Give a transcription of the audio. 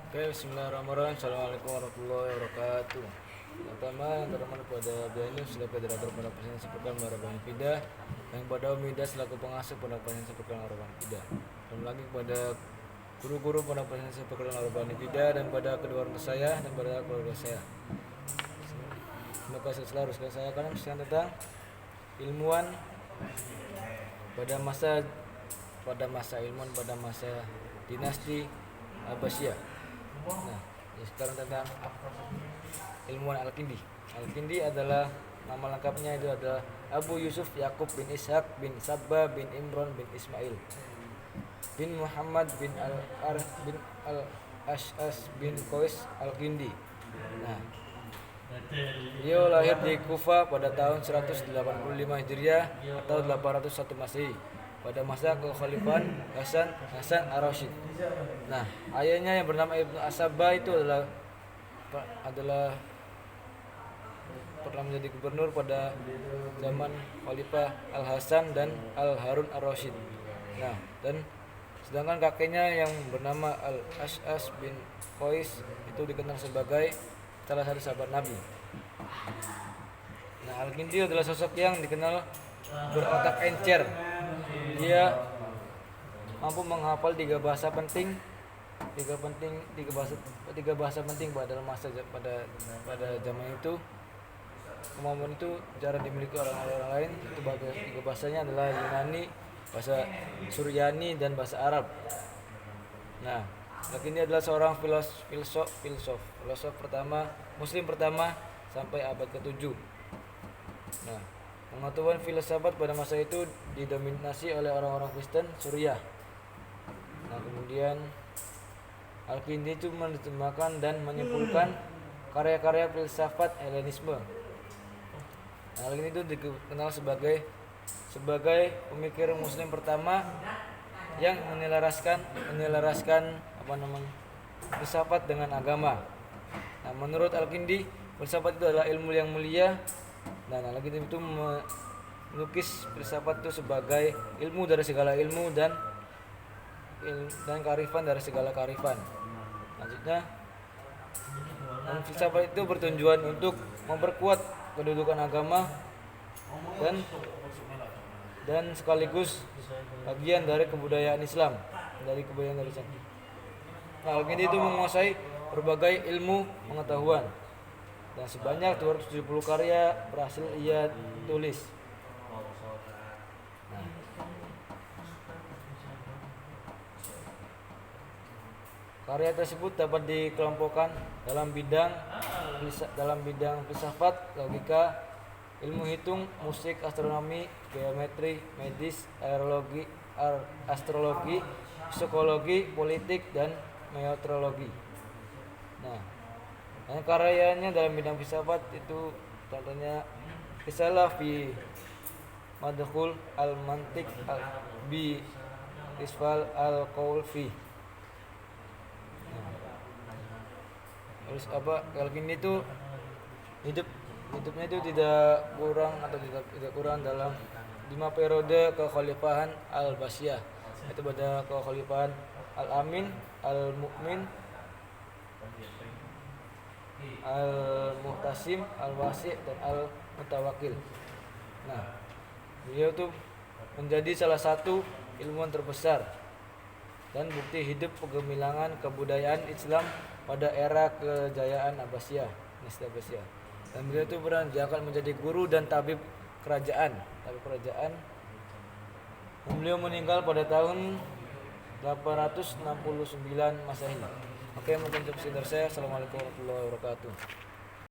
Oke, bismillahirrahmanirrahim. Assalamualaikum warahmatullahi wabarakatuh. Pertama, yang terhormat kepada BNU selaku Federator Pondok Pesantren Sepekan Marabani Pida, yang kepada Umida selaku pengasuh Pondok Pesantren Sepekan Marabani Pida, dan lagi kepada guru-guru Pondok Pesantren Sepekan Marabani Pida, dan pada kedua orang tua saya dan pada keluarga saya. Semoga selalu saya akan menceritakan tentang ilmuwan pada masa ilmuwan pada masa dinasti Abbasiyah. Nah, sekarang tentang ilmuwan Al-Kindi. Al-Kindi adalah nama lengkapnya itu adalah Abu Yusuf Yakub bin Ishaq bin Sabba bin Imran bin Ismail bin Muhammad bin Al-Arif bin Al-Ash'as bin Qais Al-Kindi. Nah, beliau lahir di Kufa pada tahun 185 Hijriah atau 801 Masehi pada masa kekhalifahan Hasan Ar-Rasyid. Nah, ayahnya yang bernama Ibnu As-Sabba itu adalah pernah menjadi gubernur pada zaman Khalifah Al-Hasan dan Al-Harun Ar-Rasyid. Nah, dan sedangkan kakeknya yang bernama Al-Ash'as bin Qais itu dikenal sebagai salah satu sahabat Nabi. Nah, Al-Kindi adalah sosok yang dikenal berotak encer. Dia mampu menghafal tiga bahasa penting pada pada zaman itu. Kemampuan itu jarang dimiliki orang lain. Itu tiga bahasanya adalah Yunani, bahasa Suryani, dan bahasa Arab. Nah, Al-Kindi adalah seorang filosof pertama, Muslim pertama sampai abad ke-7. Nah, pengetahuan filsafat pada masa itu didominasi oleh orang-orang Kristen Suriah. Nah, kemudian Al-Kindi itu menerjemahkan dan menyimpulkan karya-karya filsafat Helenisme. Nah, Al-Kindi itu dikenal sebagai pemikir Muslim pertama yang menyelaraskan filsafat dengan agama. Nah, menurut Al-Kindi, filsafat itu adalah ilmu yang mulia. Dan Al-Kindi itu melukis filsafat itu sebagai ilmu dari segala ilmu dan kearifan dari segala kearifan. Selanjutnya, filsafat itu bertujuan untuk memperkuat kedudukan agama dan sekaligus bagian dari kebudayaan Islam. Nah, Al-Kindi itu menguasai berbagai ilmu pengetahuan dan sebanyak 270 karya berhasil ia tulis. Nah, karya tersebut dapat dikelompokkan dalam bidang filsafat, logika, ilmu hitung, musik, astronomi, geometri, medis, astrologi, psikologi, politik, dan meteorologi. Nah, karyanya dalam bidang filsafat itu contohnya Risalah fi Madkhul al-Mantiq bi Isfal al-Qaul fi. Terus Al-Kindi itu hidupnya itu tidak kurang dalam 5 periode kekhalifahan Al-Abbasiyah, yaitu pada kekhalifahan Al-Amin, Al-Mu'min, Al-Muhtasim, Al-Wasi', dan Al-Mutawakkil. Nah, beliau itu menjadi salah satu ilmuwan terbesar dan bukti hidup kegemilangan kebudayaan Islam pada era kejayaan Abbasiyah. Dan beliau itu pernah diangkat menjadi guru dan tabib kerajaan. Beliau meninggal pada tahun 869 Masehi. Oke, mungkin cukup sekitar saya. Assalamualaikum warahmatullahi wabarakatuh.